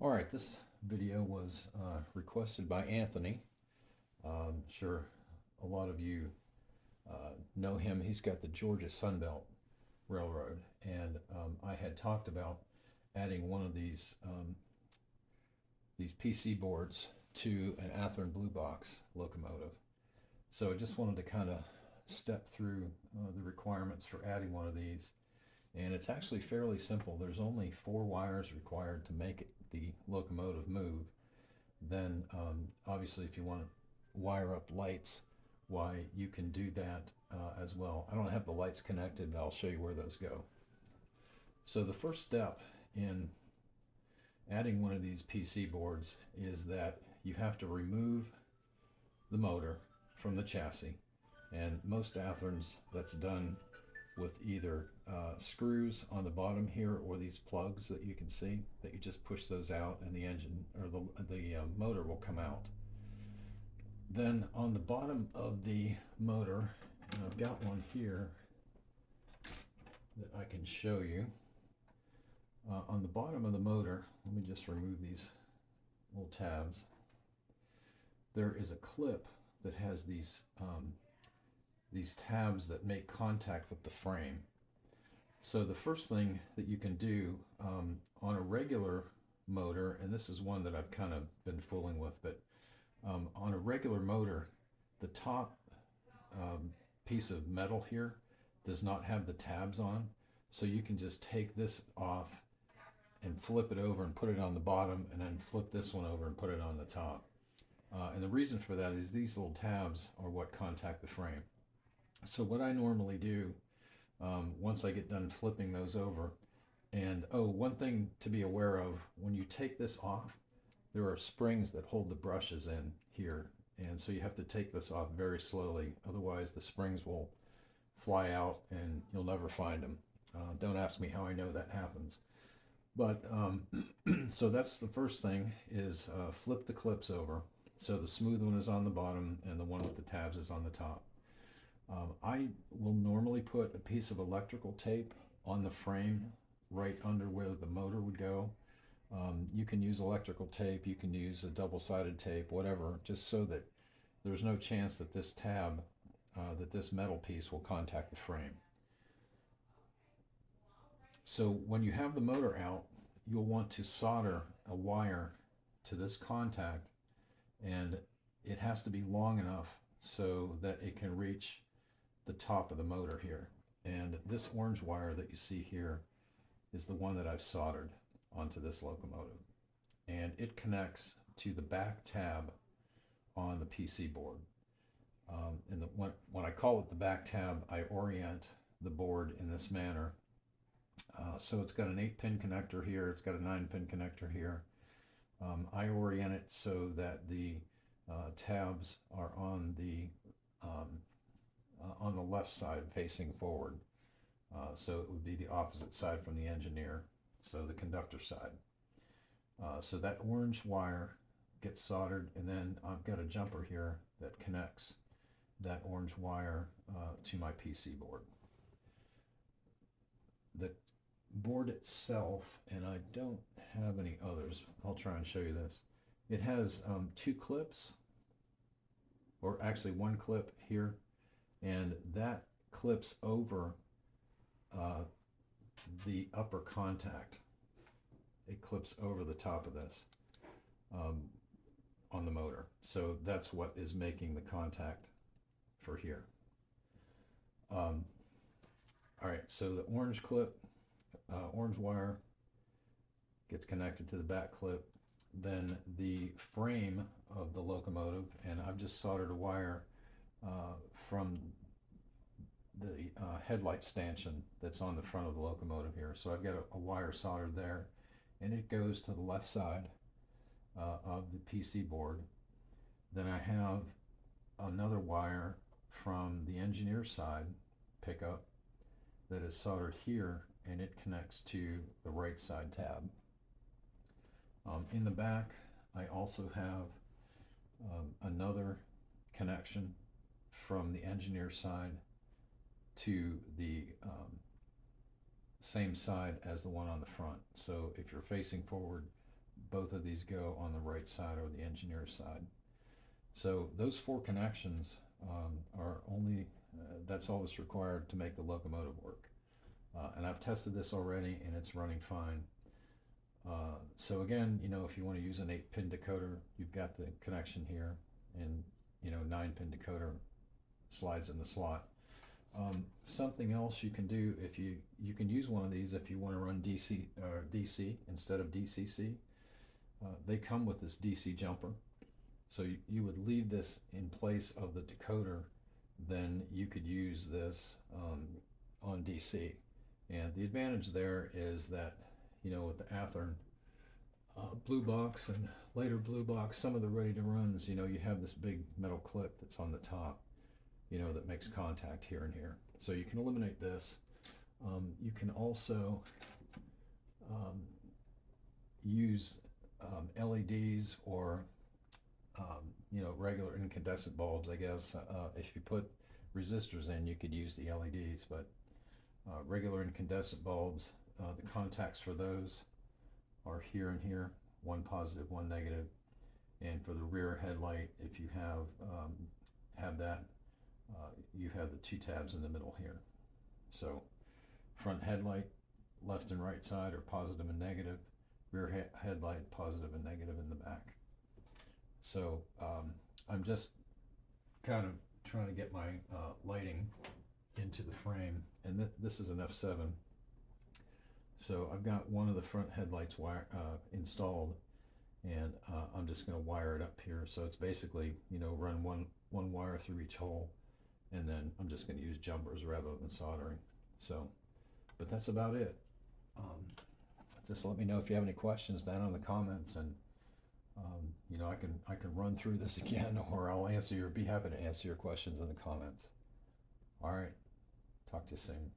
All right, this video was requested by Anthony. Sure, a lot of you know him. He's got the Georgia Sunbelt Railroad, and I had talked about adding one of these PC boards to an Athearn Blue Box locomotive. So I just wanted to kind of step through the requirements for adding one of these. And it's actually fairly simple. There's only 4 wires required to make the locomotive move. Then obviously if you want to wire up lights, why you can do that as well. I don't have the lights connected, but I'll show you where those go. So the first step in adding one of these PC boards is that you have to remove the motor from the chassis. And most Athearns, that's done with either screws on the bottom here or these plugs that you can see, that you just push those out and the engine or the motor will come out. Then on the bottom of the motor, and I've got one here that I can show you. On the bottom of the motor, let me just remove these little tabs. There is a clip that has these tabs that make contact with the frame. So the first thing that you can do on a regular motor, and this is one that I've kind of been fooling with, but on a regular motor, the top piece of metal here does not have the tabs on. So you can just take this off and flip it over and put it on the bottom, and then flip this one over and put it on the top. And the reason for that is these little tabs are what contact the frame. So what I normally do, once I get done flipping those over, and one thing to be aware of, when you take this off, there are springs that hold the brushes in here, and so you have to take this off very slowly, otherwise the springs will fly out and you'll never find them. Don't ask me how I know that happens. But so that's the first thing, is flip the clips over. So the smooth one is on the bottom and the one with the tabs is on the top. I will normally put a piece of electrical tape on the frame right under where the motor would go. You can use electrical tape, you can use a double-sided tape, whatever, just so that there's no chance that this tab, that this metal piece will contact the frame. So when you have the motor out, you'll want to solder a wire to this contact, and it has to be long enough so that it can reach the top of the motor here. And this orange wire that you see here is the one that I've soldered onto this locomotive, and it connects to the back tab on the PC board. And when I call it the back tab, I orient the board in this manner. So it's got an 8-pin connector here, it's got a 9-pin connector here. I orient it so that the tabs are on the left side facing forward. So it would be the opposite side from the engineer, so the conductor side. So that orange wire gets soldered, and then I've got a jumper here that connects that orange wire to my PC board. The board itself, and I don't have any others, I'll try and show you this. It has 2 clips, or actually 1 clip here, and that clips over the upper contact. It clips over the top of this on the motor. So that's what is making the contact for here. All right, so the orange clip, orange wire gets connected to the back clip. Then the frame of the locomotive, and I've just soldered a wire from the headlight stanchion that's on the front of the locomotive here. So I've got a wire soldered there, and it goes to the left side of the PC board. Then I have another wire from the engineer's side pickup that is soldered here, and it connects to the right side tab. In the back, I also have another connection from the engineer's side to the same side as the one on the front. So if you're facing forward, both of these go on the right side or the engineer's side. So those 4 connections are only, that's all that's required to make the locomotive work. And I've tested this already and it's running fine. So again, you know, if you want to use an 8-pin decoder, you've got the connection here, and you know, 9-pin decoder slides in the slot. Something else you can do, if you can use one of these if you want to run DC instead of DCC. They come with this DC jumper, so you would leave this in place of the decoder, then you could use this on DC. And the advantage there is that, you know, with the Athearn blue box and later blue box, some of the ready to runs, you know, you have this big metal clip that's on the top, you know, that makes contact here and here. So you can eliminate this. You can also use LEDs or you know, regular incandescent bulbs, I guess. If you put resistors in, you could use the LEDs, but regular incandescent bulbs, the contacts for those are here and here, one positive, one negative. And for the rear headlight, if you have that, you have the 2 tabs in the middle here. So front headlight, left and right side are positive and negative. Rear headlight, positive and negative in the back. So I'm just kind of trying to get my lighting into the frame, and this is an F7. So I've got one of the front headlights installed, and I'm just going to wire it up here. So it's basically, you know, run one wire through each hole, and then I'm just going to use jumpers rather than soldering. So, but that's about it. Just let me know if you have any questions down in the comments, and you know, I can run through this again, or I'll be happy to answer your questions in the comments. All right, talk to you soon.